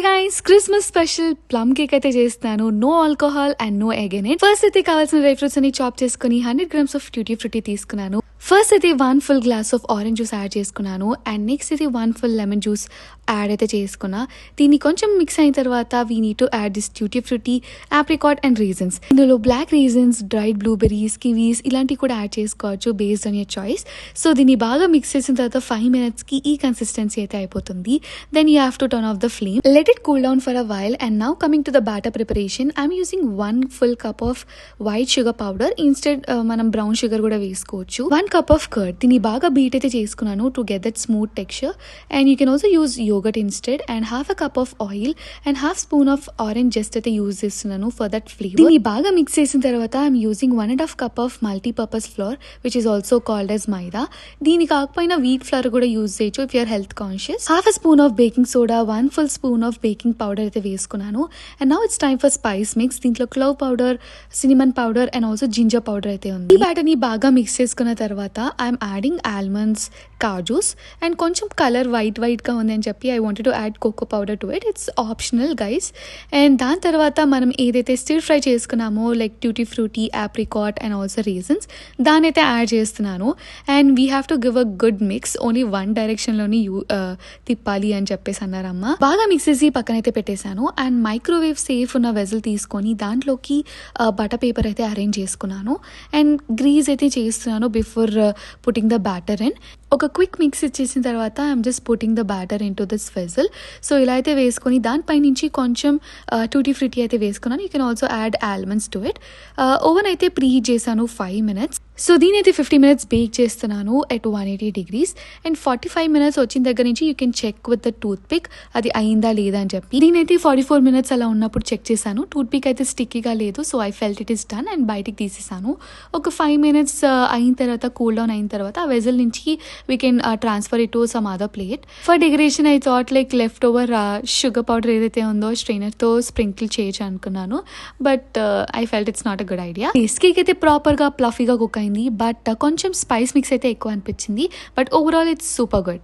Guys, Christmas special plum cake అయితే చేస్తాను. No alcohol and no egg in it. First అయితే కావాల్సిన dry fruits అన్ని చాప్ చేసుకుని 100 grams ఆఫ్ ట్యూటీ ఫ్రూటీ తీసుకున్నాను. ఫస్ట్ అయితే 1 full glass of orange juice add చేసుకున్నాను అండ్ నెక్స్ట్ అయితే 1 full లెమన్ జ్యూస్ యాడ్ అయితే చేసుకున్నా. దీన్ని కొంచెం మిక్స్ అయిన తర్వాత we need to add this tutti frutti, apricot and raisins. ఇందులో black raisins, dried blueberries, kiwis ఇలాంటివి కూడా యాడ్ చేసుకోవచ్చు based on your choice. So దీన్ని బాగా మిక్స్ చేసిన తర్వాత 5 minutes ఈ కన్సిస్టెన్సీ అయితే అయిపోతుంది. Then you have to turn off the flame. Let it cool down for a while. And now coming to the batter preparation, I'm using 1 full cup of white sugar powder. Instead, మనం brown sugar కూడా వేసుకోవచ్చు. 1 cup of curd. దీన్ని బాగా beat అయితే చేసుకున్నాను to get that smooth texture. And you can also use yogurt instead. And half a cup of oil and half spoon of orange zest అయితే use చేస్తున్నాను for that flavor. దీన్ని బాగా mix చేసిన తర్వాత I'm using 1.5 cup of multi-purpose flour, which is also called as maida. దీని కాకపోయినా wheat flour కూడా use చేయొచ్చు if you are health conscious. Half a spoon of baking soda, 1 full spoon of baking powder అయితే వేసుకున్నాను. And now it's time for spice mix. దీంట్లో clove powder, cinnamon powder and also ginger powder అయితే ఉంది. ఈ batter ని బాగా mix చేసుకున్న తర్వాత ఐఎమ్ యాడింగ్ ఆల్మండ్స్, కాజూస్ అండ్ కొంచెం కలర్ వైట్ గా ఉంది అని చెప్పి I wanted to add cocoa powder to it. It's optional guys. And దాని తర్వాత మనం ఏదైతే స్టిర్ ఫ్రై చేసుకున్నామో like tutti frutti, apricot and also raisins, దాని అయితే యాడ్ చేస్తున్నాను. And we have to give a good mix. Only one డైరెక్షన్లోని తిప్పాలి అని చెప్పేసి అన్నారమ్మ. బాగా మిక్స్ చేసి పక్కన అయితే పెట్టేశాను. అండ్ మైక్రోవేవ్ సేఫ్ ఉన్న వెజల్ తీసుకొని దాంట్లోకి బటర్ పేపర్ అయితే అరేంజ్ చేసుకున్నాను. అండ్ గ్రీజ్ అయితే చేస్తున్నాను before putting the batter in. ఒక క్విక్ మిక్స్ ఇచ్చేసిన తర్వాత I'm just putting the batter in to this vessel. So ఇలా అయితే వేసుకొని దానిపై నుంచి కొంచెం టూటీ ఫ్రూటీ అయితే వేసుకున్నాను. You can also add almonds to it. Oven అయితే ప్రీ హీట్ చేశాను 5 minutes. సో దీని అయితే 50 minutes బేక్ చేస్తున్నాను ఎట్ 180 degrees. అండ్ 45 minutes వచ్చిన దగ్గర నుంచి you can check with the toothpick అది అయిందా లేదా అని చెప్పి. దీనైతే 44 minutes అలా ఉన్నప్పుడు చెక్ చేశాను. టూత్ పిక్ అయితే స్టిక్కీగా లేదు. So I felt it is done and బయటికి తీసేసాను. ఒక 5 minutes అయిన తర్వాత కూల్ డౌన్ అయిన తర్వాత ఆ వెజల్ నుంచి we can transfer it to some other plate. For decoration I thought like leftover sugar powder ఏదైతే ఉందో స్ట్రైనర్తో స్ప్రింకిల్ చేయొచ్చు అనుకున్నాను. But I felt it's not a good idea. Cake అయితే ప్రాపర్గా ప్లఫీగా కుక్ అయింది. బట్ కొంచెం స్పైస్ మిక్స్ అయితే ఎక్కువ అనిపించింది. But overall it's super good.